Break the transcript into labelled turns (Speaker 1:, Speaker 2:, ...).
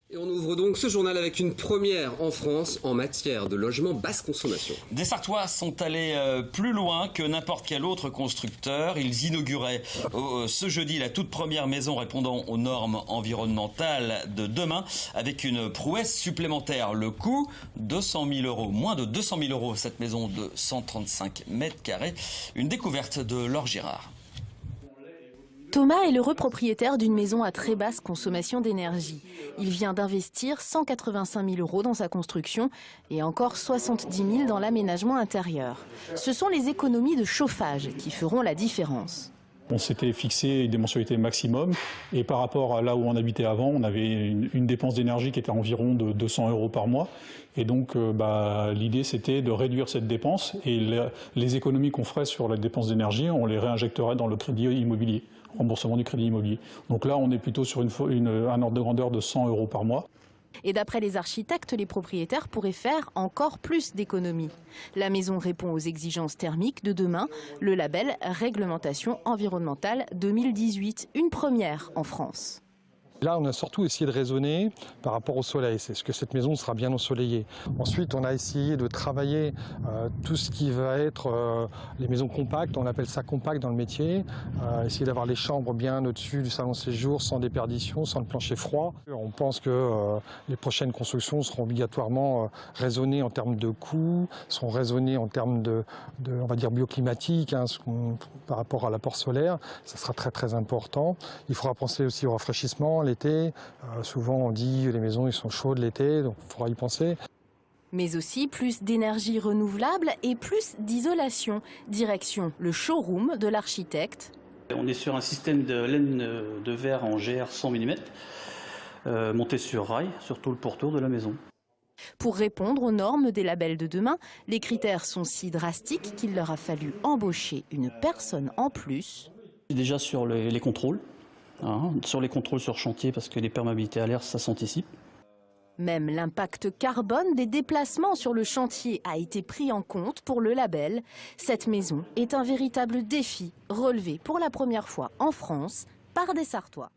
Speaker 1: Et on ouvre donc ce journal avec une première en France en matière de logement basse consommation.
Speaker 2: Des Sartois sont allés plus loin que n'importe quel autre constructeur. Ils inauguraient ce jeudi la toute première maison répondant aux normes environnementales de demain avec une prouesse supplémentaire. Le coût, 200 000 €, moins de 200 000 €, cette maison de 135 mètres carrés. Une découverte de Laure Girard.
Speaker 3: Thomas est l'heureux propriétaire d'une maison à très basse consommation d'énergie. Il vient d'investir 185 000 € dans sa construction et encore 70 000 € dans l'aménagement intérieur. Ce sont les économies de chauffage qui feront la différence.
Speaker 4: On s'était fixé des mensualités maximum et par rapport à là où on habitait avant, on avait une dépense d'énergie qui était environ de 200 € par mois. Et donc l'idée c'était de réduire cette dépense et les économies qu'on ferait sur la dépense d'énergie, on les réinjecterait dans le crédit immobilier, remboursement du crédit immobilier. Donc là on est plutôt sur un ordre de grandeur de 100 € par mois.
Speaker 3: Et d'après les architectes, les propriétaires pourraient faire encore plus d'économies. La maison répond aux exigences thermiques de demain, le label Réglementation environnementale 2018, une première en France.
Speaker 5: Là, on a surtout essayé de raisonner par rapport au soleil. C'est ce que cette maison sera bien ensoleillée. Ensuite, on a essayé de travailler tout ce qui va être les maisons compactes. On appelle ça compact dans le métier. Essayer d'avoir les chambres bien au-dessus du salon de séjour, sans déperdition, sans le plancher froid. On pense que les prochaines constructions seront obligatoirement raisonnées en termes de coûts, seront raisonnées en termes de on va dire bioclimatique, par rapport à l'apport solaire. Ça sera très très important. Il faudra penser aussi au rafraîchissement. L'été, souvent on dit les maisons ils sont chaudes l'été, donc il faudra y penser.
Speaker 3: Mais aussi plus d'énergie renouvelable et plus d'isolation. Direction le showroom de l'architecte.
Speaker 6: On est sur un système de laine de verre en GR 100 mm, monté sur rail, sur tout le pourtour de la maison.
Speaker 3: Pour répondre aux normes des labels de demain, les critères sont si drastiques qu'il leur a fallu embaucher une personne en plus.
Speaker 6: Déjà sur les contrôles. Sur les contrôles sur chantier parce que les perméabilités à l'air ça s'anticipe.
Speaker 3: Même l'impact carbone des déplacements sur le chantier a été pris en compte pour le label. Cette maison est un véritable défi relevé pour la première fois en France par des Sartois.